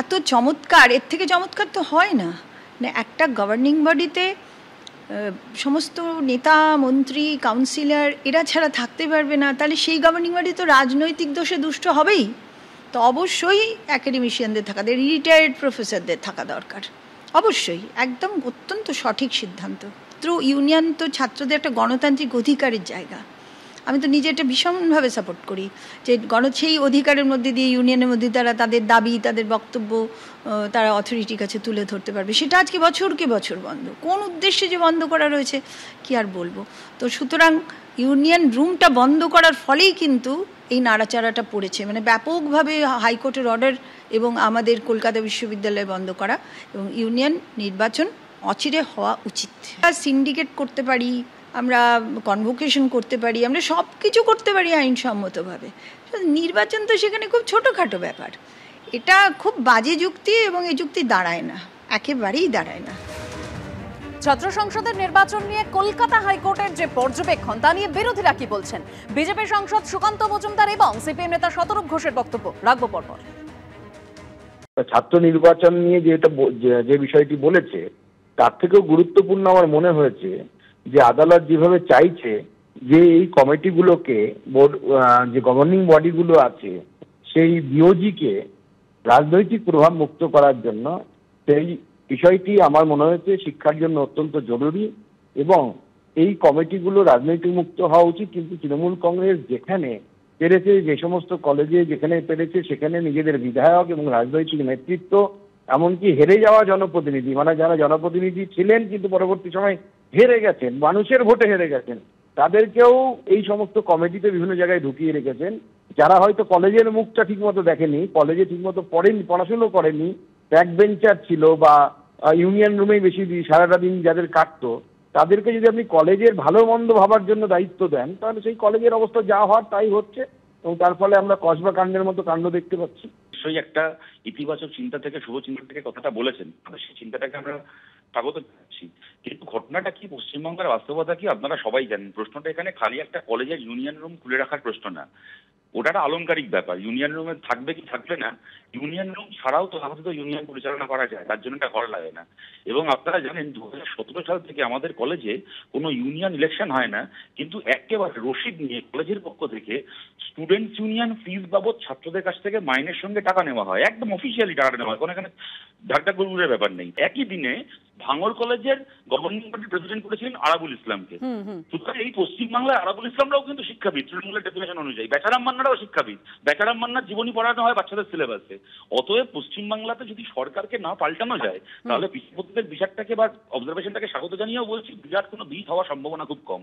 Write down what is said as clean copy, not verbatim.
এত চমৎকার, এর থেকে চমৎকার তো হয় না। মানে একটা গভর্নিং বডিতে সমস্ত নেতা, মন্ত্রী, কাউন্সিলর এরা ছাড়া থাকতে পারবে না, তাহলে সেই গভর্নিং বডি তো রাজনৈতিক দোষে দুষ্ট হবেই। তো অবশ্যই অ্যাকাডেমিশিয়ানদের থাকা, রিটায়ার্ড প্রফেসরদের থাকা দরকার, অবশ্যই, একদম অত্যন্ত সঠিক সিদ্ধান্ত। ইউনিয়ন তো ছাত্রদের একটা গণতান্ত্রিক অধিকারের জায়গা। আমি তো নিজে এটা ভীষণভাবে সাপোর্ট করি যে সেই অধিকারের মধ্যে দিয়ে ইউনিয়নের মধ্যে তারা তাদের দাবি, তাদের বক্তব্য তারা অথরিটির কাছে তুলে ধরতে পারবে। সেটা আজকে বছরকে বছর বন্ধ। কোন উদ্দেশ্যে যে বন্ধ করা রয়েছে কি আর বলবো। তো সুতরাং ইউনিয়ন রুমটা বন্ধ করার ফলেই কিন্তু এই নাড়াচাড়াটা পড়েছে, মানে ব্যাপকভাবে হাইকোর্টের অর্ডার এবং আমাদের কলকাতা বিশ্ববিদ্যালয়ে বন্ধ করা, এবং ইউনিয়ন নির্বাচন অচিরে হওয়া উচিত। সিন্ডিকেট করতে পারি আমরা, কনভোকেশন করতে পারি আমরা, সব কিছু করতে পারি আইনসম্মতভাবে। নির্বাচন তো সেখানে খুব ছোটোখাটো ব্যাপার। এটা খুব বাজে যুক্তি, এবং এই যুক্তি দাঁড়ায় না, একেবারেই দাঁড়ায় না। ছাত্র সংসদের নির্বাচন নিয়ে কলকাতা হাইকোর্টের যে পর্যবেক্ষণ তা নিয়ে বিরোধীরা কি বলছেন, বিজেপি সাংসদ সুকান্ত মজুমদার এবং সিপিএম নেতা শতরূপ ঘোষের বক্তব্য রাখবো পরপর। ছাত্র নির্বাচন নিয়ে যে বিষয়টি বলেছে তার থেকেও গুরুত্বপূর্ণ আমার মনে হয়েছে যে আদালত যেভাবে চাইছে যে এই কমিটিগুলোকে, যে গভর্নিং বডিগুলো আছে সেই বিওজিকে রাজনৈতিক প্রভাব মুক্ত করার জন্য, সেই বিষয়টি আমার মনে হয়েছে শিক্ষার জন্য অত্যন্ত জরুরি, এবং এই কমিটিগুলো রাজনৈতিক মুক্ত হওয়া উচিত। কিন্তু তৃণমূল কংগ্রেস যেখানে পেরেছে, যে সমস্ত কলেজে যেখানে পেরেছে, সেখানে নিজেদের বিধায়ক এবং রাজনৈতিক নেতৃত্ব, এমনকি হেরে যাওয়া জনপ্রতিনিধি, মানে যারা জনপ্রতিনিধি ছিলেন কিন্তু পরবর্তী সময় হেরে গেছেন, মানুষের ভোটে হেরে গেছেন, তাদেরকেও এই সমস্ত কমিটিতে বিভিন্ন জায়গায় ঢুকিয়ে রেখেছেন। যারা হয়তো কলেজের মুখটা ঠিকমতো দেখেনি, কলেজে ঠিকমতো পড়াশুনো করেনি, ব্যাক বেঞ্চার ছিল বা ইউনিয়ন রুমেই বেশি সারাটা দিন যাদের কাটতো, তাদেরকে যদি আপনি কলেজের ভালো মন্দ ভাবার জন্য দায়িত্ব দেন, তাহলে সেই কলেজের অবস্থা যা হওয়ার তাই হচ্ছে, এবং তার ফলে আমরা কসবা কাণ্ডের মতো কাণ্ড দেখতে পাচ্ছি। নিশ্চয়ই একটা ইতিবাচক চিন্তা থেকে, শুভ চিন্তা থেকে কথাটা বলেছেন, সেই চিন্তাটাকে আমরা স্বাগত জানাচ্ছি। কিন্তু ঘটনাটা কি, পশ্চিমবঙ্গের বাস্তবতা কি আপনারা সবাই জানেন। প্রশ্নটা এখানে খালি একটা কলেজের ইউনিয়ন রুম খুলে রাখার প্রশ্ন না, ওটা একটা আলংকারিক ব্যাপার। ইউনিয়ন রুমে থাকবে কি থাকবে না, ইউনিয়ন রুম ছাড়াও তো আপাতত ইউনিয়ন পরিচালনা করা যায়, তার জন্য এটা করা লাগে না। এবং আপনারা জানেন 2017 সাল থেকে আমাদের কলেজে কোনো ইউনিয়ন ইলেকশন হয় না, কিন্তু একেবারে রসিদ নিয়ে কলেজের পক্ষ থেকে স্টুডেন্টস ইউনিয়ন ফিজ বাবদ ছাত্রদের কাছ থেকে মাইনের সঙ্গে টাকা নেওয়া হয়, একদম অফিসিয়ালি টাকা নেওয়া হয়, কোনো এখানে ঢাকঢাক গড়গুড়ের ব্যাপার নেই। একই দিনে ভাঙড় কলেজের গভর্নিং বডির প্রেসিডেন্ট করেছিলেন আরাবুল ইসলামকে। সুতরাং এই পশ্চিমবাংলায় আরাবুল ইসলামরাও কিন্তু শিক্ষাবিদ, তৃণমূলের ডেফিনেশন অনুযায়ী। বেচারাম মান্নারাও শিক্ষাবিদ, বেচারাম মান্নার জীবনী পড়ানো হয় বাচ্চাদের সিলেবাসে। অতএব পশ্চিমবাংলাতে যদি সরকারকে না পাল্টানো যায়, তাহলে বিশ্ববিদ্যালয়ের বিচারটাকে বা অবজারভেশনটাকে স্বাগত জানিয়েও বলছি, বিরাট কোনো বিষ হওয়ার সম্ভাবনা খুব কম।